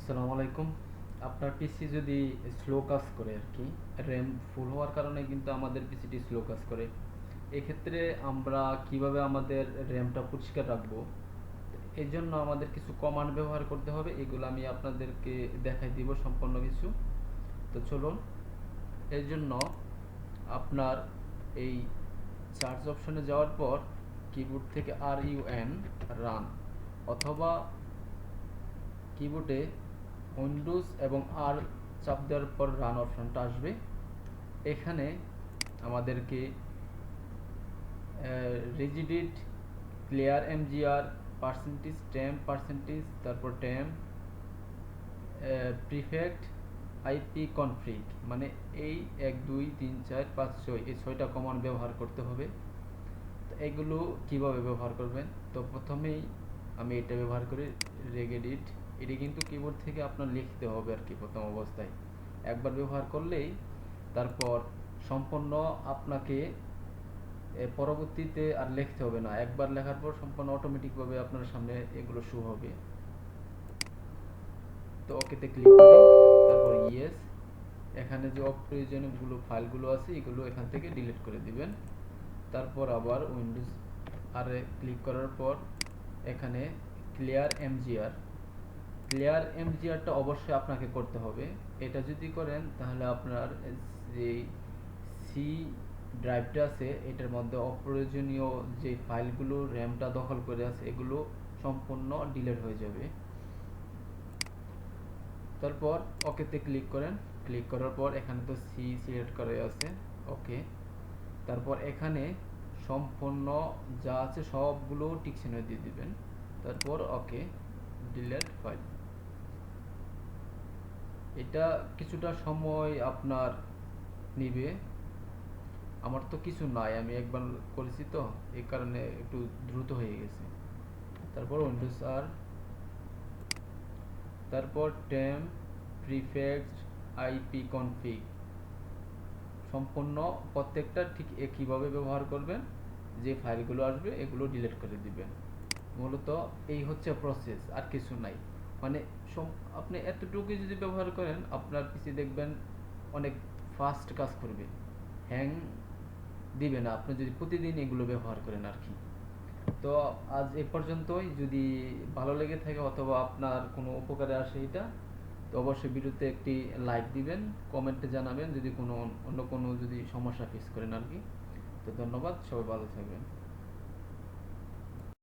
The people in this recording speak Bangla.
আসসালামু আলাইকুম। আপনার পিসি যদি স্লো কাজ করে আর কি, র্যাম ফুল হওয়ার কারণে কিন্তু আমাদের পিসিটি স্লো কাজ করে। এক্ষেত্রে আমরা কিভাবে আমাদের র্যামটা পরিষ্কার রাখবো, এই জন্য আমাদের কিছু কমান্ড ব্যবহার করতে হবে। এগুলো আমি আপনাদেরকে দেখাই দিব সম্পূর্ণ কিছু। তো চলুন, এর জন্য আপনার এই সার্চ অপশনে যাওয়ার পর কিবোর্ড থেকে RUN রান, অথবা কিবোর্ডে উইন্ডোজ এবং আর চাপ দেওয়ার পর রান অপশনটা আসবে। এখানে আমাদেরকে রিজিডিট ক্লিয়ার এমজিআর পার্সেন্টেজ টেম পার্সেন্টেজ, তারপর টেম প্রিফেক্ট আইপি কনফিগ, মানে এই 1 2 3 4 5 6 এই 6টা কমান্ড ব্যবহার করতে হবে। তো এগুলো কিভাবে ব্যবহার করবেন, তো প্রথমেই আমি এটা ব্যবহার করি রেগেডিট। এটি কিন্তু কিবোর্ড থেকে আপনার লিখতে হবে আর কি। প্রথম অবস্থায় একবার ব্যবহার করলেই তারপর সম্পূর্ণ আপনাকে পরবর্তীতে আর লিখতে হবে না। একবার লেখার পর সম্পূর্ণ অটোমেটিকভাবে আপনার সামনে এগুলো শো হবে। তো ওকেতে ক্লিক করি, তারপর ইয়েস। এখানে যে অপ্রয়োজনীয় ফাইলগুলো আছে এগুলো এখান থেকে ডিলিট করে দিবেন। তারপর আবার উইন্ডোজ আর ক্লিক করার পর এখানে ক্লিয়ার এমজিআরটা অবশ্যই আপনাকে করতে হবে। এটা যদি করেন তাহলে আপনার যে সি ড্রাইভটা আছে এটার মধ্যে অপ্রয়োজনীয় যে ফাইলগুলো র্যামটা দখল করে আছে এগুলো সম্পূর্ণ ডিলিট হয়ে যাবে। তারপর ওকেতে ক্লিক করেন। ক্লিক করার পর এখানে তো সি সিলেক্ট করা আছে, ওকে। তারপর এখানে সম্পূর্ণ যা আছে সবগুলো টিক চিহ্ন দিয়ে দিবেন। তারপর ওকে, ডিলিট ফাইল। এটা কিছুটা সময় আপনার নিবে। আমার তো কিছু নাই, আমি একবার করেছি তো এই কারণে একটু দ্রুত হয়ে গেছে। তারপর উইন্ডোজ আর, তারপর টেম প্রিফেক্ট আইপি কনফিগ, সম্পূর্ণ প্রত্যেকটা ঠিক একইভাবে ব্যবহার করবেন। যে ফাইলগুলো আসবে এগুলো ডিলিট করে দিবেন। মূলত এই হচ্ছে প্রসেস, আর কিছু নাই। মানে আপনি এতটুকু যদি ব্যবহার করেন আপনার পিসি দেখবেন অনেক ফাস্ট কাজ করবে, হ্যাং দিবে না আপনি যদি প্রতিদিন এগুলো ব্যবহার করেন আর কি। তো আজ এ পর্যন্তই। যদি ভালো লেগে থাকে অথবা আপনার কোনো উপকারে আসে এটা, তো অবশ্যই ভিডিওতে একটি লাইক দিবেন, কমেন্টে জানাবেন যদি কোনো অন্য কোনো যদি সমস্যা ফেস করেন আর কি। তো ধন্যবাদ, সবাই ভালো থাকবেন।